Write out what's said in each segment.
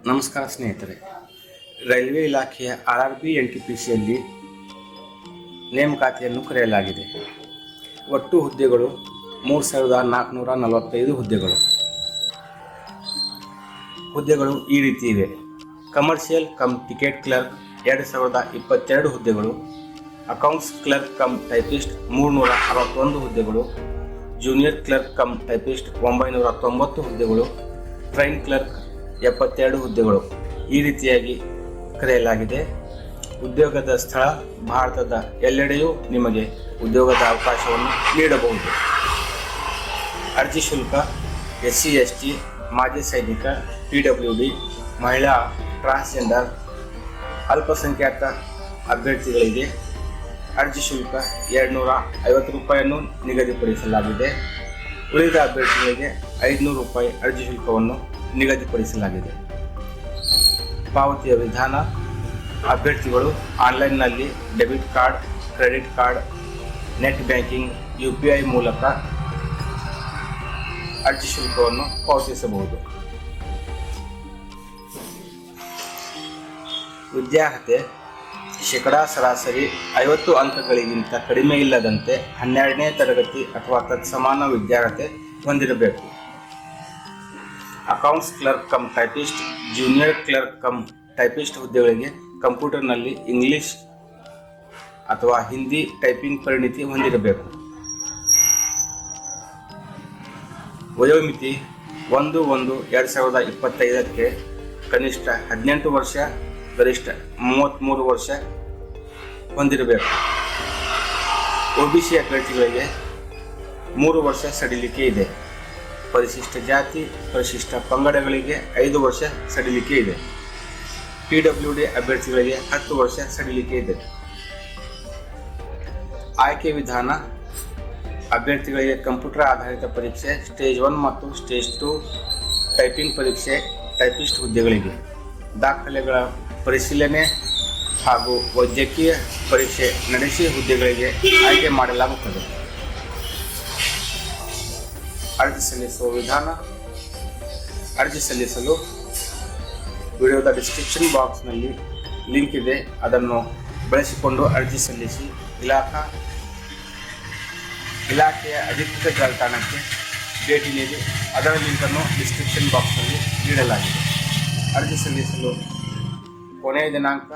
ನಮಸ್ಕಾರ ಸ್ನೇಹಿತರೆ. ರೈಲ್ವೆ ಇಲಾಖೆಯ RRB NTPCಯಲ್ಲಿ ನೇಮಕಾತಿಯನ್ನು ಕರೆಯಲಾಗಿದೆ. ಒಟ್ಟು ಹುದ್ದೆಗಳು 3445 ಹುದ್ದೆಗಳು ಈ ರೀತಿ ಇವೆ. ಕಮರ್ಷಿಯಲ್ ಕಮ್ ಟಿಕೆಟ್ ಕ್ಲರ್ಕ್ 2022 ಹುದ್ದೆಗಳು, ಅಕೌಂಟ್ಸ್ ಕ್ಲರ್ಕ್ ಕಮ್ ಟೈಪಿಸ್ಟ್ 361 ಹುದ್ದೆಗಳು, ಜೂನಿಯರ್ ಕ್ಲರ್ಕ್ ಕಮ್ ಟೈಪಿಸ್ಟ್ 990 ಹುದ್ದೆಗಳು, ಟ್ರೈನ್ ಕ್ಲರ್ಕ್ 72 ಹುದ್ದೆಗಳು ಈ ರೀತಿಯಾಗಿ ಕರೆಯಲಾಗಿದೆ. ಉದ್ಯೋಗದ ಸ್ಥಳ ಭಾರತದ ಎಲ್ಲೆಡೆಯೂ ನಿಮಗೆ ಉದ್ಯೋಗದ ಅವಕಾಶವನ್ನು ನೀಡಬಹುದು. ಅರ್ಜಿ ಶುಲ್ಕ SC ST, ಮಾಜಿ ಸೈನಿಕ, PWD, ಮಹಿಳಾ, ಟ್ರಾನ್ಸ್ಜೆಂಡರ್, ಅಲ್ಪಸಂಖ್ಯಾತ ಅಭ್ಯರ್ಥಿಗಳಿಗೆ ಅರ್ಜಿ ಶುಲ್ಕ 250 ರೂಪಾಯಿಯನ್ನು ನಿಗದಿಪಡಿಸಲಾಗಿದೆ. ಉಳಿದ ಅಭ್ಯರ್ಥಿಗಳಿಗೆ 500 ರೂಪಾಯಿ ಅರ್ಜಿ ಶುಲ್ಕವನ್ನು ನಿಗದಿಪಡಿಸಲಾಗಿದೆ. ಪಾವತಿಯ ವಿಧಾನ: ಅಭ್ಯರ್ಥಿಗಳು ಆನ್ಲೈನ್ನಲ್ಲಿ debit card, credit card, net banking, UPI ಮೂಲಕ ಅರ್ಜಿ ಶುಲ್ಕವನ್ನು ಪಾವತಿಸಬಹುದು. ವಿದ್ಯಾರ್ಹತೆ ಶೇಕಡಾ ಸರಾಸರಿ 50 ಅಂಕಗಳಿಗಿಂತ ಕಡಿಮೆ ಇಲ್ಲದಂತೆ 12ನೇ ತರಗತಿ ಅಥವಾ ತತ್ಸಮಾನ ವಿದ್ಯಾರ್ಹತೆ ಹೊಂದಿರಬೇಕು. Accounts clerk come typist, junior clerk come typist ಹುದ್ದೆಗಳಿಗೆ ಕಂಪ್ಯೂಟರ್ನಲ್ಲಿ ಇಂಗ್ಲಿಷ್ ಅಥವಾ ಹಿಂದಿ ಟೈಪಿಂಗ್ ಪರಿಣಿತಿ ಹೊಂದಿರಬೇಕು. ವಯೋಮಿತಿ 1/1/2025 ಕನಿಷ್ಠ 18 ವರ್ಷ, ಗರಿಷ್ಠ 33 ವರ್ಷ ಹೊಂದಿರಬೇಕು. OBC ಅಭ್ಯರ್ಥಿಗಳಿಗೆ 3 ವರ್ಷ ಸಡಿಲಿಕೆ ಇದೆ. ಪರಿಶಿಷ್ಟ ಜಾತಿ, ಪರಿಶಿಷ್ಟ ಪಂಗಡಗಳಿಗೆ 5 ವರ್ಷ ಸಡಿಲಿಕೆ ಇದೆ. PWD ಅಭ್ಯರ್ಥಿಗಳಿಗೆ 10 ವರ್ಷ ಸಡಿಲಿಕೆ ಇದೆ. ಆಯ್ಕೆ ವಿಧಾನ: ಅಭ್ಯರ್ಥಿಗಳಿಗೆ ಕಂಪ್ಯೂಟರ್ ಆಧಾರಿತ ಪರೀಕ್ಷೆ ಸ್ಟೇಜ್ 1 ಮತ್ತು ಸ್ಟೇಜ್ 2 ಟೈಪಿಂಗ್ ಪರೀಕ್ಷೆ ಟೈಪಿಸ್ಟ್ ಹುದ್ದೆಗಳಿಗೆ, ದಾಖಲೆಗಳ ಪರಿಶೀಲನೆ ಹಾಗೂ ವೈದ್ಯಕೀಯ ಪರೀಕ್ಷೆ ನಡೆಸಿ ಹುದ್ದೆಗಳಿಗೆ ಆಯ್ಕೆ ಮಾಡಲಾಗುತ್ತದೆ. ಅರ್ಜಿ ಸಲ್ಲಿಸುವ ವಿಧಾನ: ಅರ್ಜಿ ಸಲ್ಲಿಸಲು ವಿಡಿಯೋದ ಡಿಸ್ಕ್ರಿಪ್ಷನ್ ಬಾಕ್ಸ್ನಲ್ಲಿ ಲಿಂಕ್ ಇದೆ, ಅದನ್ನು ಬಳಸಿಕೊಂಡು ಅರ್ಜಿ ಸಲ್ಲಿಸಿ. ಇಲಾಖೆಯ ಅಧಿಕೃತ ಜಾಲತಾಣಕ್ಕೆ ಭೇಟಿ ನೀಡಿ, ಅದರ ಲಿಂಕನ್ನು ಡಿಸ್ಕ್ರಿಪ್ಷನ್ ಬಾಕ್ಸ್ನಲ್ಲಿ ನೀಡಲಾಗಿದೆ. ಅರ್ಜಿ ಸಲ್ಲಿಸಲು ಕೊನೆಯ ದಿನಾಂಕ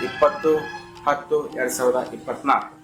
20/10/2024.